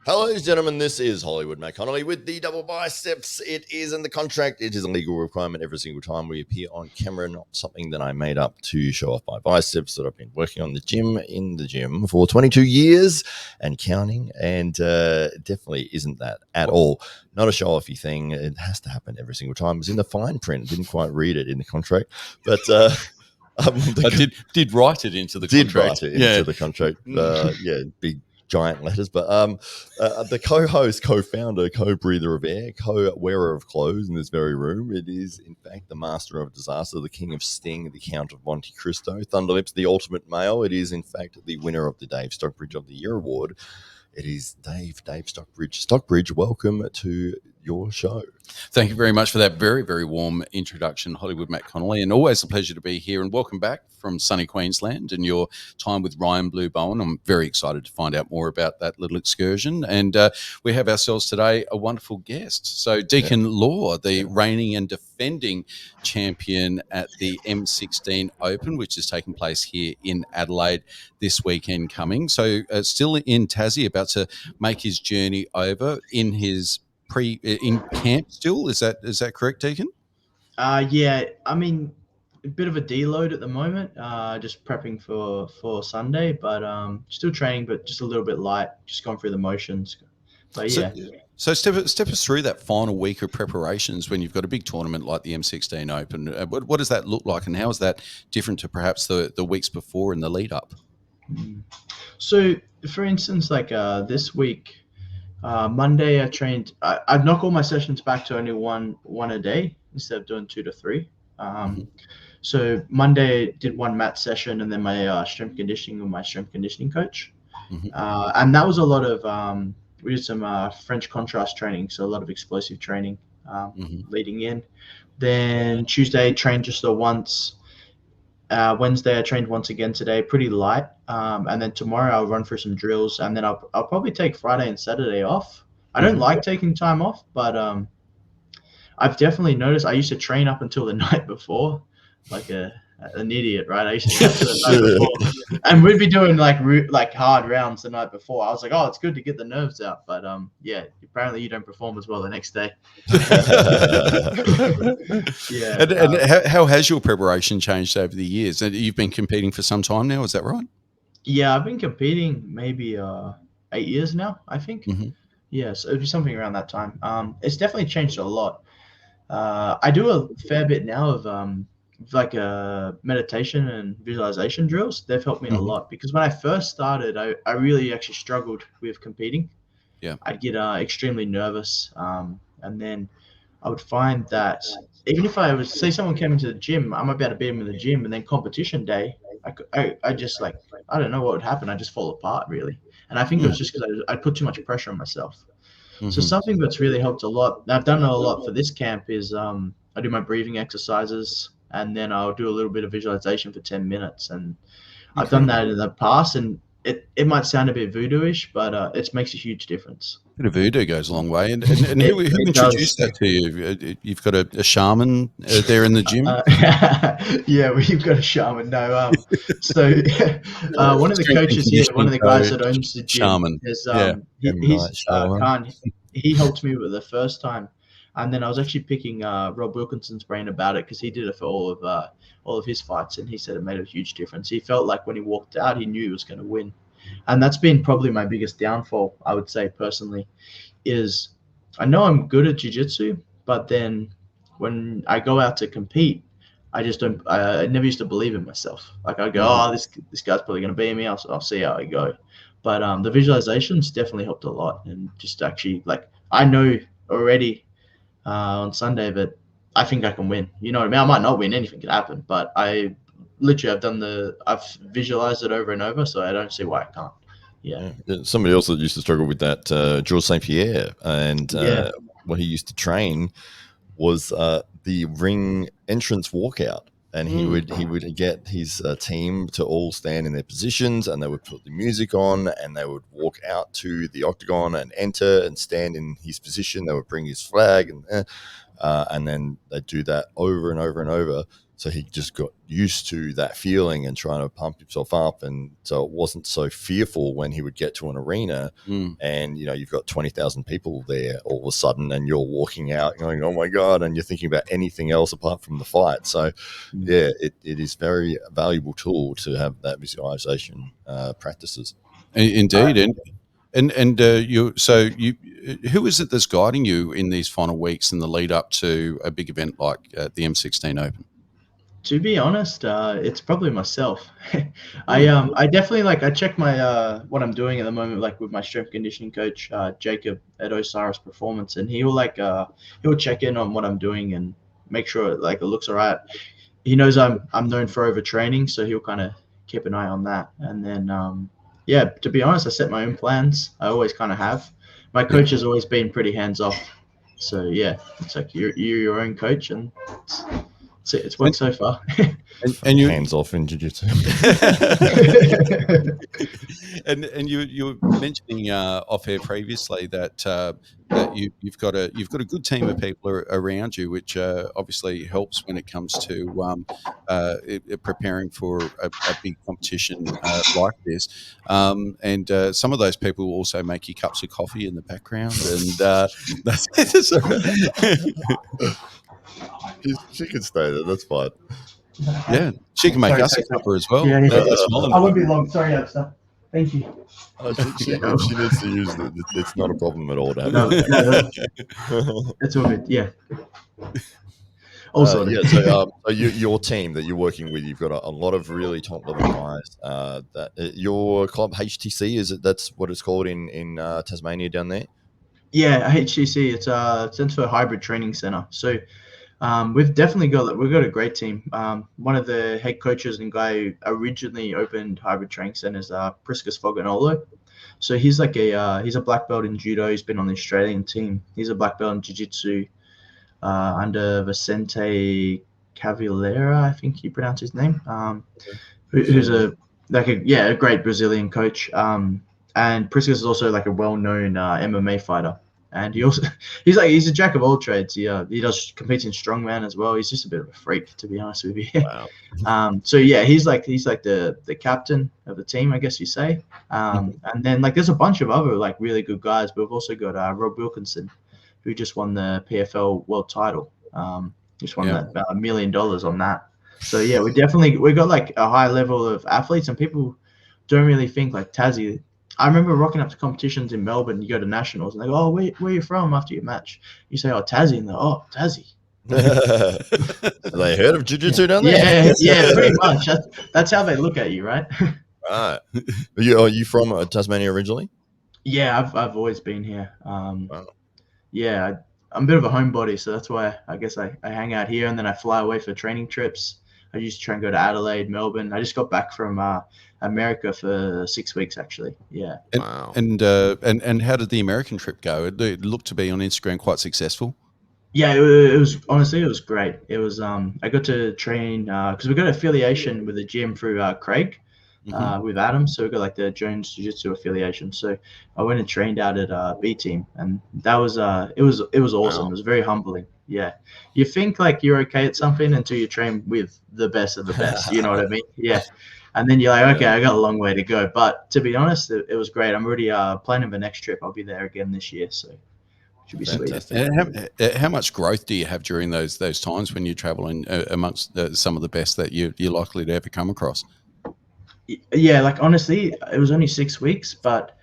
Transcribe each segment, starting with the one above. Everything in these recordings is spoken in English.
Hello, ladies and gentlemen. This is Hollywood Matt Connolly with the double biceps. It is in the contract. It is a legal requirement every single time we appear on camera, not something that I made up to show off my biceps that I've been working on in the gym for 22 years and counting, and definitely isn't that at all. Not a show-offy thing. It has to happen every single time. It was in the fine print. Didn't quite read it in the contract, but I did write it into the contract. The contract. Big giant letters, but the co-host, co-founder, co-breather of air, co-wearer of clothes in this very room, it is in fact the master of disaster, the king of sting, the Count of Monte Cristo, Thunderlips, the ultimate male. It is in fact the winner of the Dave Stockbridge of the Year award. It is Dave Stockbridge. Stockbridge, welcome to your show. Thank you very much for that very, very warm introduction, Hollywood Matt Connolly, and always a pleasure to be here, and welcome back from sunny Queensland and your time with Ryan Blue Bowen. I'm very excited to find out more about that little excursion, and we have ourselves today a wonderful guest. So Deacon Laugher, the reigning and defending champion at the M16 Open, which is taking place here in Adelaide this weekend coming. So still in Tassie, about to make his journey over in his in camp still. Is that correct, Deacon? Yeah, I mean, a bit of a deload at the moment, just prepping for Sunday, but still training, but just a little bit light, just going through the motions. But yeah. So step us through that final week of preparations when you've got a big tournament like the M16 Open. What does that look like, and how is that different to perhaps the weeks before in the lead up? So, for instance, like this week, Monday I trained. I've knocked all my sessions back to only one a day instead of doing 2 to 3. So Monday did one mat session, and then my strength conditioning with my strength conditioning coach, and that was a lot of we did some French contrast training, so a lot of explosive training leading in. Then Tuesday trained just the once. Wednesday I trained once again today, pretty light, and then tomorrow I'll run through some drills, and then I'll probably take Friday and Saturday off. I don't like taking time off, but I've definitely noticed I used to train up until the night before, like an idiot, right? I used to train until the night before, and we'd be doing like hard rounds the night before. I was like, oh, it's good to get the nerves out, but yeah, apparently you don't perform as well the next day. Yeah. And how has your preparation changed over the years? And you've been competing for some time now, is that right? Yeah, I've been competing maybe 8 years now, I think. Yeah, so it'd be something around that time. It's definitely changed a lot. I do a fair bit now of like meditation and visualization drills. They've helped me a lot, because when I first started, I really actually struggled with competing. Yeah, I'd get extremely nervous, and then I would find that even if I was, say someone came into the gym, I might be able to beat them in the gym, and then competition day, I just like, I don't know what would happen. I just fall apart really. And I think it was just because I put too much pressure on myself. So something that's really helped a lot, I've done a lot for this camp, is I do my breathing exercises, and then I'll do a little bit of visualization for 10 minutes. And I've done that in the past, and it might sound a bit voodoo-ish, but it makes a huge difference. A bit of voodoo goes a long way. And who introduced that to you? You've got a shaman there in the gym? Yeah, we've got a shaman. No, so one of the coaches here, one of the guys that owns the gym, shaman. He's Khan. He helped me with it the first time, and then I was actually picking Rob Wilkinson's brain about it, because he did it for all of his fights, and he said it made a huge difference. He felt like when he walked out, he knew he was going to win. And that's been probably my biggest downfall, I would say personally, is I know I'm good at jiu-jitsu, but then when I go out to compete, I just don't. I never used to believe in myself. Like I go, oh, this guy's probably going to beat me. I'll see how I go. But the visualizations definitely helped a lot, and just actually, like, I know already on Sunday that I think I can win. You know what I mean? I might not win, anything could happen, but I literally I've visualized it over and over, so I don't see why I can't. Yeah. Somebody else that used to struggle with that, Georges St. Pierre, and what he used to train was the ring entrance walkout. And he would get his team to all stand in their positions, and they would put the music on, and they would walk out to the octagon and enter and stand in his position. They would bring his flag, and and then they do that over and over and over. So he just got used to that feeling and trying to pump himself up. And so it wasn't so fearful when he would get to an arena and, you've got 20,000 people there all of a sudden and you're walking out going, oh my God, and you're thinking about anything else apart from the fight. So yeah, it is very valuable tool to have that visualization practices. Indeed. Who is it that's guiding you in these final weeks in the lead up to a big event like the M16 Open? To be honest, it's probably myself. I definitely I check my what I'm doing at the moment, like with my strength conditioning coach, Jacob at Osiris Performance, and he will he'll check in on what I'm doing and make sure it looks all right. He knows I'm known for overtraining, so he'll kind of keep an eye on that. And then to be honest, I set my own plans. I always kind of have. My coach has always been pretty hands off, so yeah, it's like you're your own coach, and it's worked so far. and you hands off in jiu-jitsu. and you were mentioning off air previously that you've got a good team of people around you, which obviously helps when it comes to preparing for a big competition like this. And some of those people will also make you cups of coffee in the background, and she can stay there. That's fine. Yeah, she can make us a cuppa as well. Yeah. I won't be long. Sorry, Abster. Thank you. She needs to use it. It's not a problem at all to have it's all good. Yeah. Also, so your team that you're working with, you've got a lot of really top level guys. That your club HTC that's what it's called in Tasmania down there. Yeah, HTC. It's stands for Hybrid Training Center. So. We've got a great team. One of the head coaches and guy who originally opened Hybrid Training Center is Priscus Foganolo. So he's he's a black belt in judo. He's been on the Australian team. He's a black belt in jiu-jitsu under Vicente Cavalera, I think you pronounce his name. Who's a great Brazilian coach. And Priscus is also a well-known MMA fighter. And he's a jack of all trades. He does competes in strongman as well. He's just a bit of a freak, to be honest with you. Wow. So yeah, he's the captain of the team, I guess you say. And then there's a bunch of other really good guys. But we've also got Rob Wilkinson, who just won the PFL world title. Just won about $1 million on that. So yeah, we got a high level of athletes, and people don't really think Tassie. I remember rocking up to competitions in Melbourne. You go to nationals, and they go, "Oh, where are you from?" After your match, you say, "Oh, Tassie," and they're, "Oh, Tassie." Have they heard of jiu-jitsu down there? Yeah, pretty much. That's how they look at you, right? Right. Are you from Tasmania originally? Yeah, I've always been here. Wow. Yeah, I'm a bit of a homebody, so that's why I guess I hang out here, and then I fly away for training trips. I used to try and go to Adelaide, Melbourne. I just got back from America for 6 weeks, actually. Yeah. Wow. And how did the American trip go? It looked to be on Instagram quite successful. Yeah, it was honestly, it was great. It was I got to train because we got affiliation with the gym through Craig with Adam, so we got the Jones Jiu-Jitsu affiliation. So I went and trained out at B Team, and that was it was awesome. Wow. It was very humbling. Yeah, you think you're okay at something until you train with the best of the best. You know what I mean? Yeah. And then you're okay, I got a long way to go. But to be honest, it was great. I'm already planning the next trip. I'll be there again this year, so it should be sweet. And how much growth do you have during those times when you're traveling amongst some of the best that you're likely to ever come across? Yeah, honestly, it was only 6 weeks, but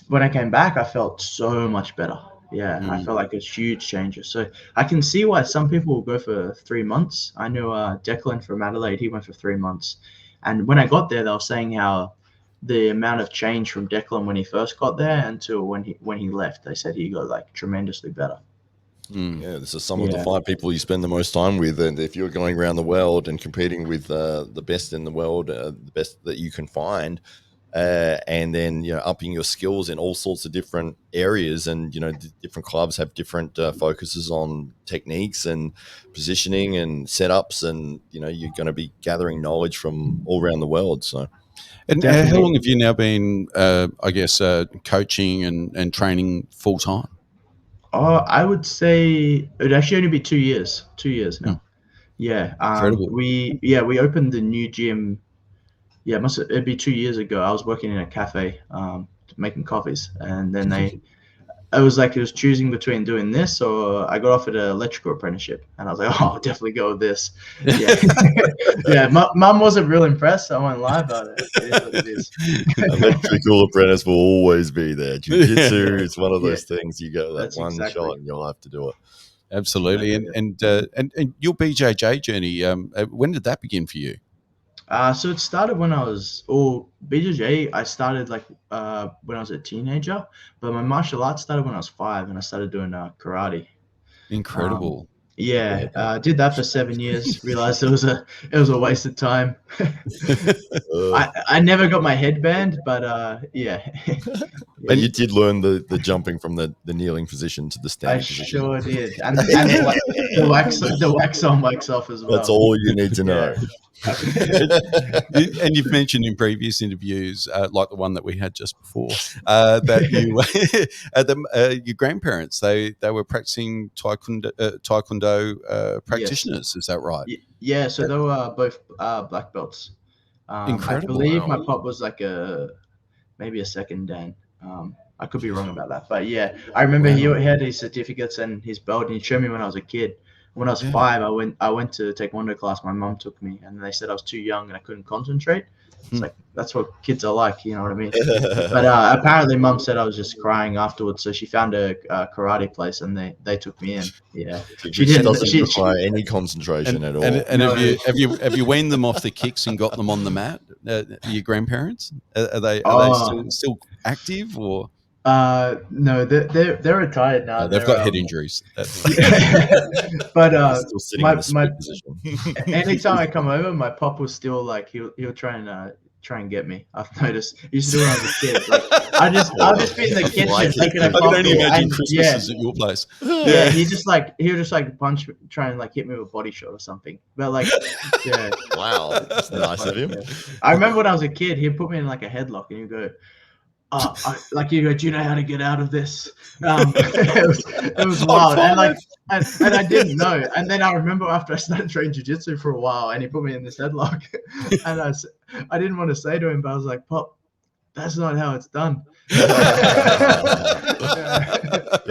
when I came back, I felt so much better. Yeah, I felt like it's huge changes. So I can see why some people will go for 3 months. I know Declan from Adelaide, he went for 3 months. And when I got there, they were saying how the amount of change from Declan when he first got there until when he left, they said he got tremendously better. Yeah, this is some of the 5 people you spend the most time with, and if you're going around the world and competing with the best in the world, the best that you can find, and then upping your skills in all sorts of different areas, and different clubs have different focuses on techniques and positioning and setups, and you're going to be gathering knowledge from all around the world. So, and how long have you now been, coaching and training full time? I would say it would actually only be 2 years. 2 years now. Yeah. Incredible. We opened the new gym. Yeah, it'd be 2 years ago. I was working in a cafe, making coffees, and then it was choosing between doing this or I got offered an electrical apprenticeship, and I was like, oh, I'll definitely go with this. Yeah, yeah. Mum wasn't real impressed. I won't lie about it. It is what it is. Electrical apprentice will always be there. Jiu-jitsu is one of those things you get that That's one exactly. shot and you'll have to do it. Absolutely. And your BJJ journey, when did that begin for you? So it started when I was BJJ. I started like when I was a teenager, but my martial arts started when I was 5, and I started doing karate. Incredible. Did that for 7 years. Realized it was a waste of time. I never got my headband, but yeah. And you did learn the jumping from the kneeling position to the standing position. Sure did, and the wax on, wax off as well. That's all you need to know. And you've mentioned in previous interviews, like the one that we had just before, that you, your grandparents, they were practicing taekwondo practitioners. Yes. Is that right? Yeah, so they were both black belts. Incredible. I believe my pop was like maybe a second dan. I could be wrong about that, but yeah, I remember he had his certificates and his belt, and he showed me when I was a kid. When I was 5, I went to taekwondo class. My mom took me, and they said I was too young and I couldn't concentrate. It's like, that's what kids are like, you know what I mean? But apparently mom said I was just crying afterwards, so she found a karate place and they took me in. Yeah, she doesn't require any concentration at all. And no. have you weaned them off the kicks and got them on the mat? Your grandparents, are they still active or? No, they're retired now. They've got head injuries. But anytime I come over, my pop was still like he'll try and get me. I've noticed. He used to do when I was a kid. Like I'll just be in the kitchen making a coffee. I can only imagine Christmases at your place. Yeah, he'll just try and like hit me with a body shot or something. But like, yeah. Wow, that's nice of him. Yeah. I remember when I was a kid, he'd put me in like a headlock and he'd go, you go, do you know how to get out of this? It was wild, and I didn't know. And then I remember after I started training jiu-jitsu for a while, and he put me in this headlock, and I didn't want to say to him, but I was like, Pop, that's not how it's done.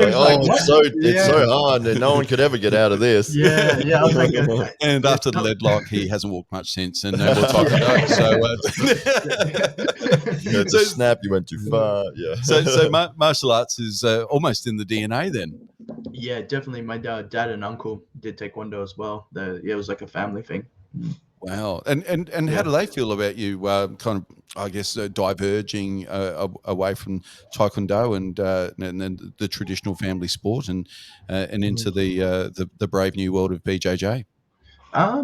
It's so hard, and no one could ever get out of this. Yeah. I was like, and after the lead lock, he hasn't walked much since, and no more taekwondo. So snap, you went too far. Yeah. So martial arts is almost in the DNA then. Yeah, definitely. My dad and uncle did taekwondo as well. It was like a family thing. Wow. And how do they feel about you kind of, I guess, diverging away from taekwondo and the traditional family sport and into the brave new world of BJJ? I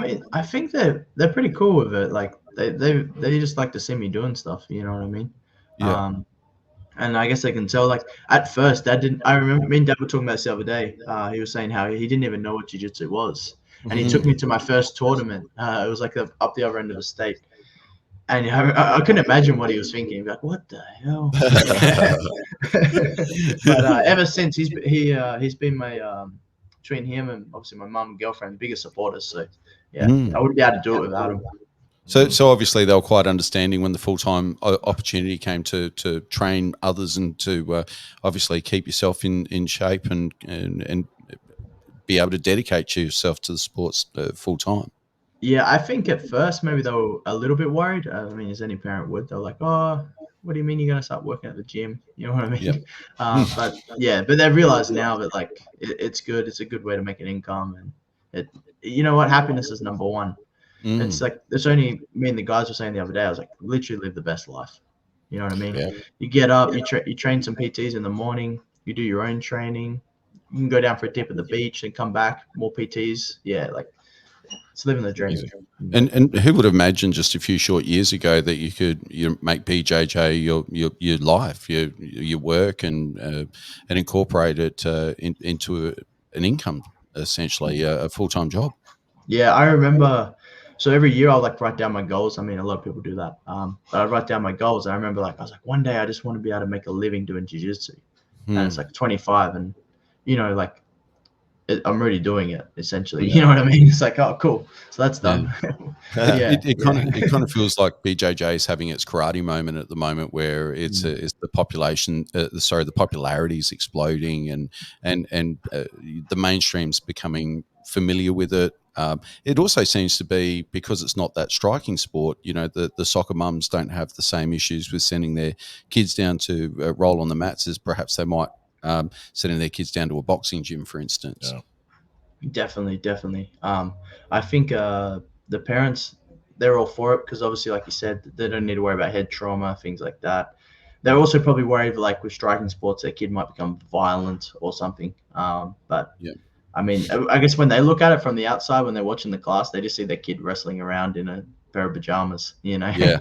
mean, I think they're pretty cool with it. Like they just like to see me doing stuff, you know what I mean? Yeah. And I guess they can tell, like, at first, Dad didn't. I remember me and Dad were talking about this the other day. He was saying how he didn't even know what jiu-jitsu was. And he took me to my first tournament. It was like up the other end of the state. And I couldn't imagine what he was thinking. Like, what the hell? But ever since, he's been my, between him and obviously my mum and girlfriend, biggest supporters. So, yeah, I wouldn't be able to do it without him. So obviously they were quite understanding when the full-time opportunity came to train others and to obviously keep yourself in shape and be able to dedicate yourself to the sports full-time. Yeah, I think at first maybe they were a little bit worried. I mean, as any parent would. They're like, oh, what do you mean you're going to start working at the gym? You know what I mean? Yep. But they've realized now that like it's good. It's a good way to make an income. And you know what? Happiness is number one. It's like, there's only, me and the guys were saying the other day, I was like, literally live the best life. You know what I mean? Yeah. You get up, you train some PTs in the morning, you do your own training, you can go down for a dip at the beach and come back, more PTs. Yeah, like, it's living the dream. And who would have imagined just a few short years ago that you could make BJJ your life, your work, and incorporate it into an income, essentially, a full-time job? Yeah, I remember. So every year I'll like write down my goals. I mean, a lot of people do that. But I write down my goals. And I remember I was like, one day I just want to be able to make a living doing jiu-jitsu. And it's like 25. And you know, like I'm already doing it essentially. You know what I mean? It's like, oh, cool. So that's done. It kind of feels like BJJ is having its karate moment at the moment, where it's the population, the popularity is exploding, and the mainstream's becoming familiar with it. It also seems to be, because it's not that striking sport. You know, the soccer mums don't have the same issues with sending their kids down to roll on the mats as perhaps they might. Sending their kids down to a boxing gym, for instance. Yeah. Definitely. I think the parents, they're all for it because obviously, like you said, they don't need to worry about head trauma, things like that. They're also probably worried, like with striking sports, their kid might become violent or something. But yeah. I mean, I guess when they look at it from the outside, when they're watching the class, they just see their kid wrestling around in a pair of pajamas, you know? Yeah.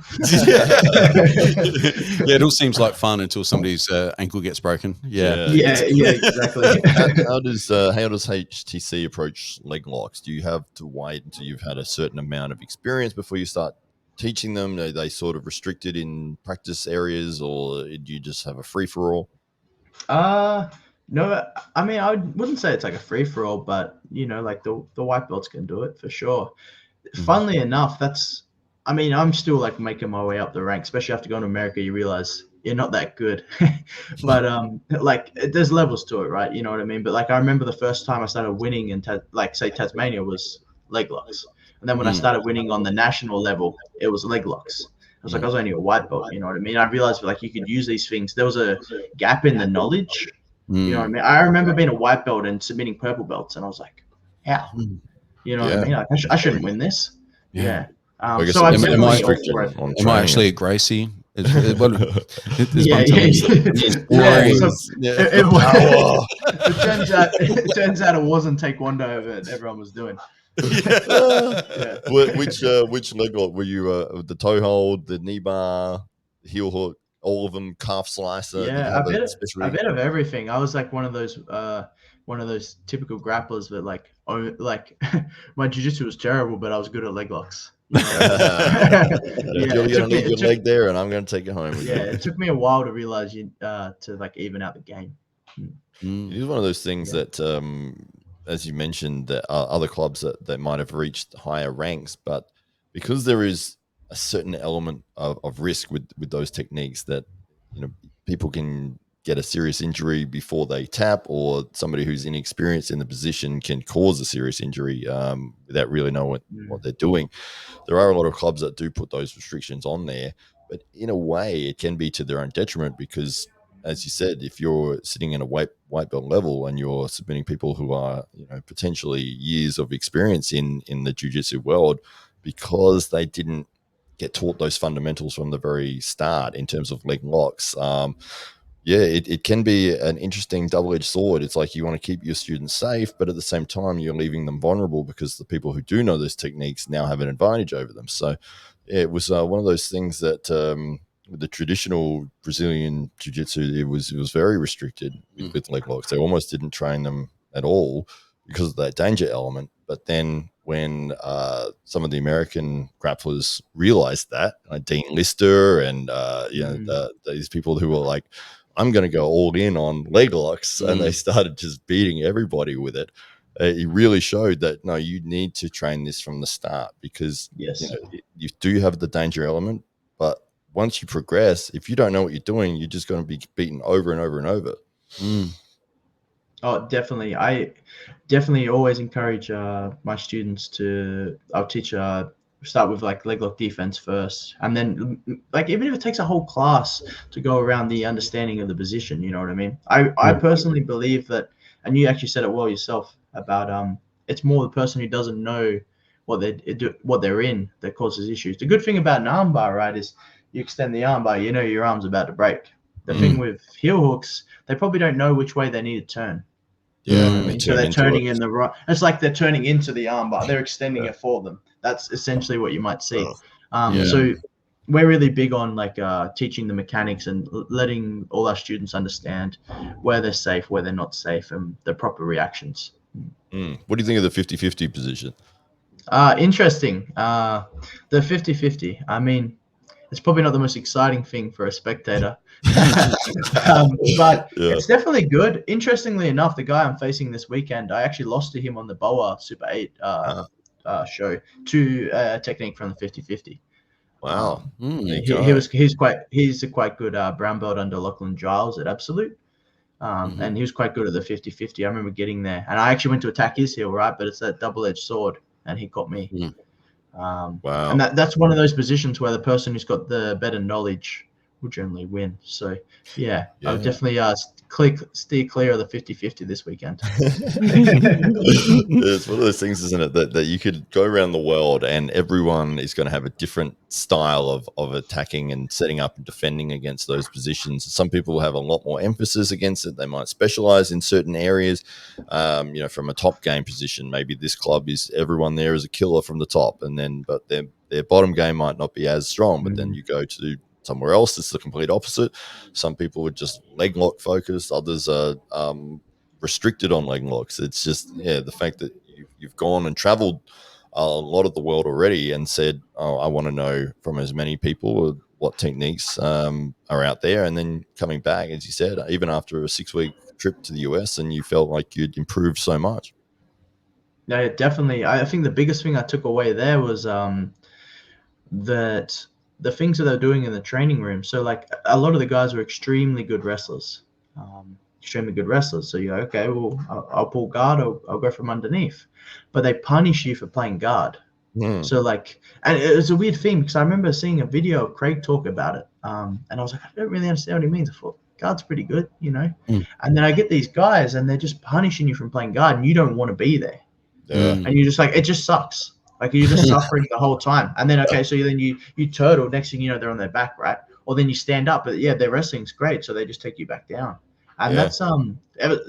It all seems like fun until somebody's ankle gets broken. Yeah, exactly. How does HTC approach leg locks? Do you have to wait until you've had a certain amount of experience before you start teaching them? Are they sort of restricted in practice areas, or do you just have a free-for-all? No, I mean, I wouldn't say it's like a free-for-all, but, you know, like the white belts can do it for sure. Funnily enough, I'm still like making my way up the ranks, especially after going to America. You realize you're not that good, but like there's levels to it, right? You know what I mean? But like I remember the first time I started winning in say Tasmania was leg locks, and then when I started winning on the national level, it was leg locks. I was only a white belt, you know what I mean? I realized like you could use these things. There was a gap in the knowledge, you know what I mean? I remember being a white belt and submitting purple belts, and I was like, how? You know what I mean? Like, I shouldn't win this. Yeah. So I'm am I actually a Gracie? It turns out it wasn't Taekwondo that everyone was doing. Which leg lock were you? The toe hold, the knee bar, heel hook, all of them, calf slicer. Yeah, a bit of everything. I was like one of those typical grapplers that like my jiu-jitsu was terrible, but I was good at leg locks. You know? You're gonna need your leg there, and I'm gonna take it home. It took me a while to realize to like even out the game. It's one of those things that, as you mentioned, that other clubs that might have reached higher ranks, but because there is a certain element of risk with those techniques, that people can get a serious injury before they tap, or somebody who's inexperienced in the position can cause a serious injury without really knowing what they're doing. There are a lot of clubs that do put those restrictions on there, but in a way it can be to their own detriment, because as you said, if you're sitting in a white belt level and you're submitting people who are potentially years of experience in the jiu-jitsu world, because they didn't get taught those fundamentals from the very start in terms of leg locks, it can be an interesting double-edged sword. It's like you want to keep your students safe, but at the same time, you're leaving them vulnerable because the people who do know those techniques now have an advantage over them. So it was one of those things that with the traditional Brazilian jiu-jitsu, it was very restricted with leg locks. They almost didn't train them at all because of that danger element. But then when some of the American grapplers realized that, like Dean Lister and these people who were like, I'm going to go all in on leg locks, and they started just beating everybody with it. It really showed that, no, you need to train this from the start, because you do have the danger element, but once you progress, if you don't know what you're doing, you're just going to be beaten over and over and over. Oh, definitely. I definitely always encourage my students I'll teach start with like leg lock defense first, and then like even if it takes a whole class to go around the understanding of the position, you know what I mean? I personally believe that, and you actually said it well yourself about it's more the person who doesn't know what they're in that causes issues. The good thing about an arm bar, right, is you extend the arm bar, your arm's about to break. The thing with heel hooks, they probably don't know which way they need to turn. So they're turning in the right. It's like they're turning into the arm bar. They're extending it for them. That's essentially what you might see. So we're really big on like teaching the mechanics and letting all our students understand where they're safe, where they're not safe, and the proper reactions. What do you think of the 50-50 position? Interesting. The 50-50. I mean, it's probably not the most exciting thing for a spectator. But it's definitely good. Interestingly enough, the guy I'm facing this weekend, I actually lost to him on the BOA Super 8 show to a technique from the 50-50. Wow. He's a quite good brown belt under Lachlan Giles at Absolute. And he was quite good at the 50-50. I remember getting there, and I actually went to attack his heel, right? But it's that double-edged sword, and he got me. Wow. And that's one of those positions where the person who's got the better knowledge will generally win. So, I would definitely steer clear of the 50-50 this weekend. It's one of those things, isn't it, that you could go around the world and everyone is going to have a different style of attacking and setting up and defending against those positions. Some people have a lot more emphasis against it. They might specialize in certain areas. From a top game position, maybe this club is everyone there is a killer from the top, but their bottom game might not be as strong. But then you go to somewhere else, it's the complete opposite. Some people are just leg lock focused. Others are restricted on leg locks. It's just the fact that you've gone and traveled a lot of the world already and said, I want to know from as many people what techniques are out there, and then coming back, as you said, even after a 6-week trip to the US, and you felt like you'd improved so much. Yeah, definitely. I think the biggest thing I took away there was that the things that they're doing in the training room. So like a lot of the guys were extremely good wrestlers. So you go, okay, well, I'll pull guard, I'll go from underneath. But they punish you for playing guard. So like, and it was a weird thing because I remember seeing a video of Craig talk about it. And I was like, I don't really understand what he means. I thought, guard's pretty good, And then I get these guys and they're just punishing you from playing guard and you don't want to be there. And you're just like, it just sucks. Like you're just suffering the whole time. And then, so then you turtle, next thing you know, they're on their back, right? Or then you stand up, but their wrestling's great. So they just take you back down. And that's,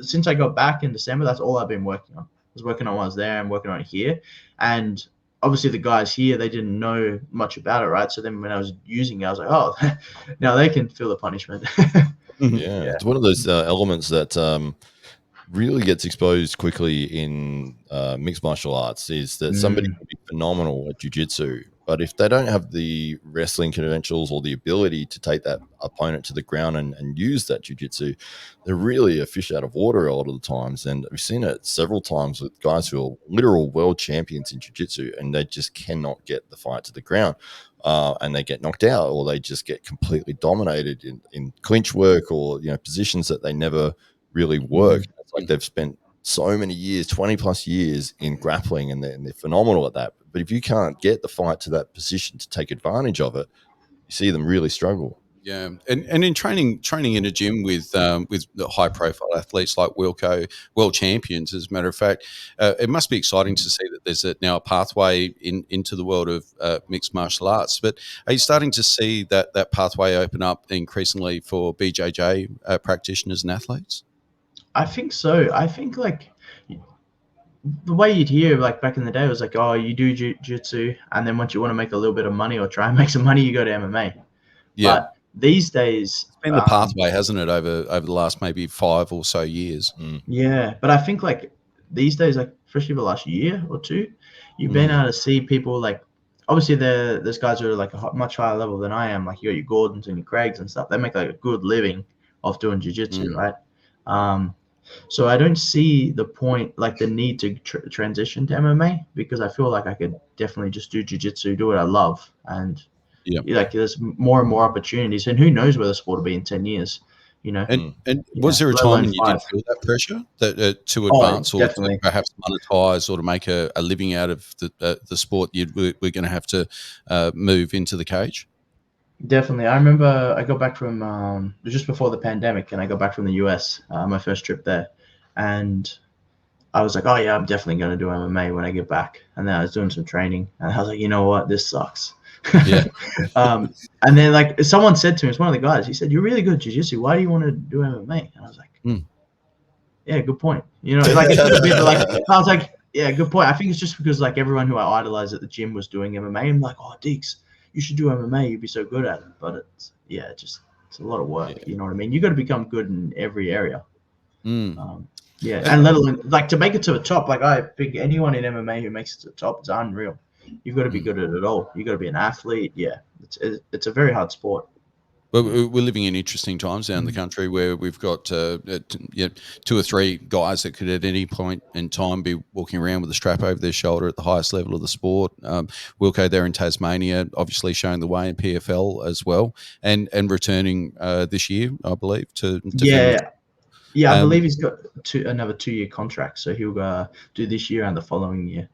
since I got back in December, that's all I've been working on. I was working on when I was there and working on it here. And obviously the guys here, they didn't know much about it, right? So then when I was using it, I was like, oh, now they can feel the punishment. It's one of those elements that really gets exposed quickly in mixed martial arts, is that somebody can be phenomenal at jiu-jitsu, but if they don't have the wrestling credentials or the ability to take that opponent to the ground and use that jiu-jitsu, they're really a fish out of water a lot of the times. And we've seen it several times with guys who are literal world champions in jiu-jitsu, and they just cannot get the fight to the ground. And they get knocked out, or they just get completely dominated in clinch work, or positions that they never really work. It's like they've spent so many years, 20 plus years in grappling, and they're phenomenal at that. But if you can't get the fight to that position to take advantage of it, you see them really struggle. Yeah, and in training in a gym with the high profile athletes like Wilco, world champions, as a matter of fact, it must be exciting to see that there's now a pathway into the world of mixed martial arts. But are you starting to see that pathway open up increasingly for BJJ practitioners and athletes? I think so. I think like the way you'd hear like back in the day was like, oh, you do jiu-jitsu, and then once you want to make a little bit of money or try and make some money, you go to MMA. Yeah. But these days, it's been the pathway, hasn't it, over the last maybe 5 or so years? Yeah, but I think like these days, like especially the last year or two, you've been able to see people like, obviously there's guys who are like a much higher level than I am. Like you got your Gordons and your Craigs and stuff. They make like a good living off doing jiu-jitsu, right? So I don't see the point, like the need to transition to MMA, because I feel like I could definitely just do jiu-jitsu, do what I love, and like there's more and more opportunities, and who knows where the sport will be in 10 years, And was there a time when you did feel that pressure that to advance or to perhaps monetize or to make a living out of the sport we're going to have to move into the cage? Definitely. I remember I got back from just before the pandemic, and I got back from the US, my first trip there, and I was like, oh yeah, I'm definitely going to do MMA when I get back. And then I was doing some training, and I was like, you know what, this sucks. Yeah. And then like someone said to me, it's one of the guys, he said, you're really good at jiu-jitsu, why do you want to do MMA? And I was like, yeah, good point. Like it's just a bit like, I was like, yeah, good point. I think it's just because like everyone who I idolized at the gym was doing MMA. I'm like, oh, Deeks, you should do MMA. You'd be so good at it. But it's a lot of work. Yeah. You know what I mean? You got to become good in every area. And let alone like to make it to the top. Like I think anyone in MMA who makes it to the top is unreal. you've got to be good at it all. You've got to be an athlete. Yeah, it's a very hard sport. Well, we're living in interesting times down the country where we've got 2 or 3 guys that could at any point in time be walking around with a strap over their shoulder at the highest level of the sport. Wilco there in Tasmania, obviously showing the way in PFL as well, and returning this year, I believe, to yeah. I believe he's got another 2-year contract, so he'll do this year and the following year.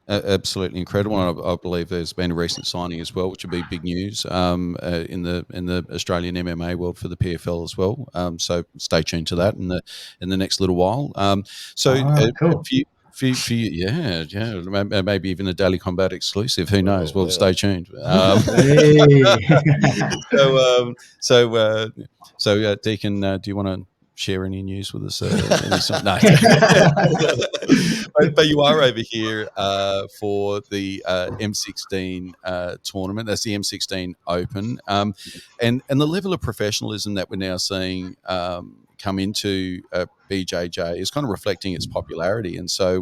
Absolutely incredible. And I believe there's been a recent signing as well, which would be big news in the Australian MMA world for the PFL as well. So stay tuned to that in the next little while. Cool. For you, yeah, maybe even a Daily Combat exclusive. Who knows? Well, stay tuned. So Deacon, do you want to share any news with us? No. But you are over here for the M16 tournament. That's the M16 Open, and the level of professionalism that we're now seeing come into BJJ is kind of reflecting its popularity. And so,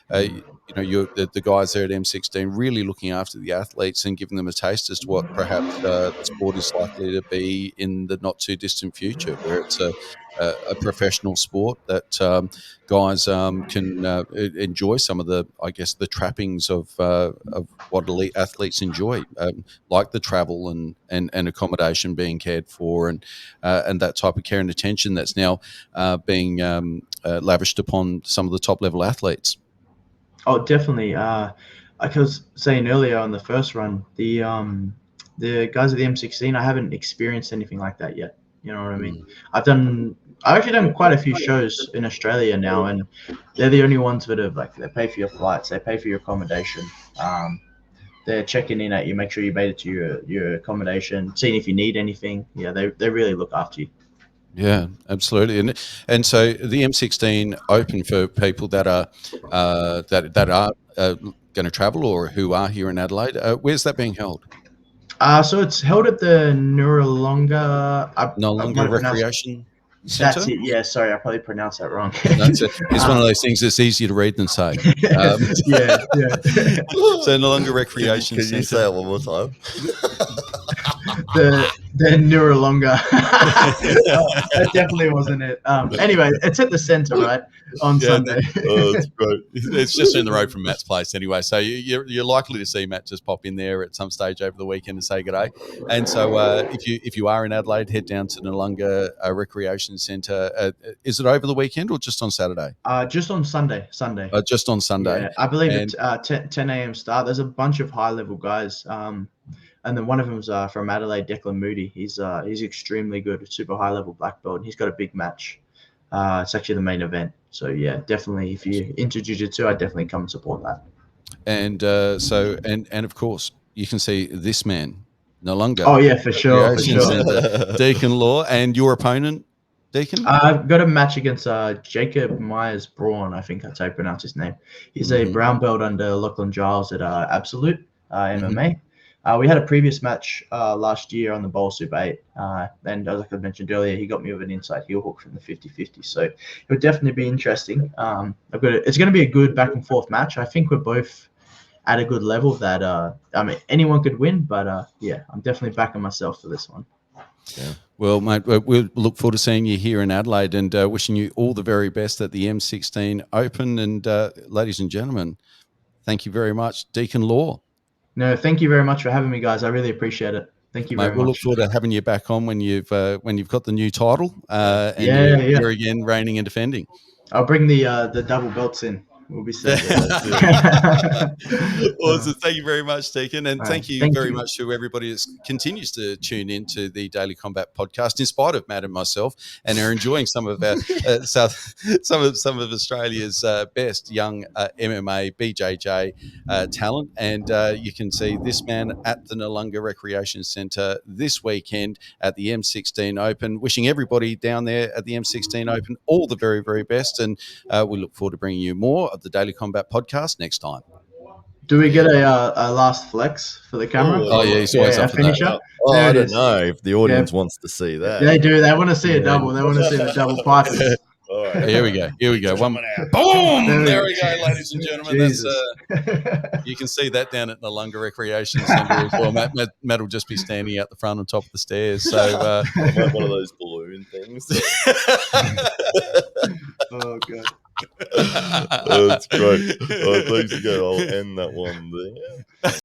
the guys there at M16 really looking after the athletes and giving them a taste as to what perhaps the sport is likely to be in the not too distant future, where it's a professional sport that guys can enjoy some of the trappings of what elite athletes enjoy, like the travel and accommodation being cared for, and that type of care and attention that's now being lavished upon some of the top level athletes. Oh, definitely. Like I was saying earlier on the first run, the guys at the M16, I haven't experienced anything like that yet. You know what I mean? I've actually done quite a few shows in Australia now, and they're the only ones that have they pay for your flights, they pay for your accommodation. They're checking in at you, make sure you made it to your accommodation, seeing if you need anything. Yeah, they really look after you. Yeah, absolutely, and so the M16 Open for people that are going to travel or who are here in Adelaide. Where's that being held? So it's held at the Noarlunga Recreation Centre? That's it. Yeah, sorry, I probably pronounced that wrong. That's it. It's one of those things that's easier to read than say. Yeah. So Noarlunga Recreation Centre. Can you say it one more time? The Noarlunga. That definitely wasn't it. Anyway, it's at the centre, right? On Sunday. It's great. It's just in the road from Matt's place anyway. So you're likely to see Matt just pop in there at some stage over the weekend and say good day. And so if you are in Adelaide, head down to Noarlunga Recreation Centre. Is it over the weekend or just on Saturday? Just on Sunday. Just on Sunday. Yeah, I believe it's 10 a.m. start. There's a bunch of high-level guys. And then one of them's from Adelaide, Declan Moody. He's extremely good, super high-level black belt, and he's got a big match. It's actually the main event. So, yeah, definitely, if you're into jiu-jitsu, I'd definitely come and support that. And and of course, you can see this man, Noarlunga. Oh, yeah, for sure. Deacon Law, and your opponent, Deacon? I've got a match against Jacob Myers-Braun, I think that's how you pronounce his name. He's a brown belt under Lachlan Giles at Absolute MMA. We had a previous match last year on the Bowl Super 8, and as I mentioned earlier, he got me with an inside heel hook from the 50-50, so it would definitely be interesting. It's going to be a good back and forth match. I think we're both at a good level that anyone could win, but I'm definitely backing myself for this one. Yeah. Well, mate, we'll look forward to seeing you here in Adelaide, and wishing you all the very best at the M16 Open. And ladies and gentlemen, thank you very much, Deacon Law. No, thank you very much for having me, guys. I really appreciate it. Thank you very much. We'll look forward to having you back on when you've got the new title. And you're again reigning and defending. I'll bring the double belts in. We'll be set. Awesome. Thank you very much, Deacon. And thank you very much to everybody that continues to tune in to the Daily Combat podcast, in spite of Matt and myself, and are enjoying some of our some of Australia's best young MMA BJJ talent. And you can see this man at the Noarlunga Recreation Centre this weekend at the M16 Open. Wishing everybody down there at the M16 Open all the very, very best. And we look forward to bringing you more of the Daily Combat podcast next time. Do we get a last flex for the camera? Oh yeah, he's always up for that. I don't know if the audience wants to see that. They do. They want to see a double. They want to see the double pipes. All right. Here we go. Here we go. One. Coming out. Boom! There we go, ladies and gentlemen. Jesus. You can see that down at Noarlunga Recreation Centre as well. Matt will just be standing out the front on top of the stairs. So I'm like one of those balloon things. Oh god. That's great. Thanks again. I'll end that one there.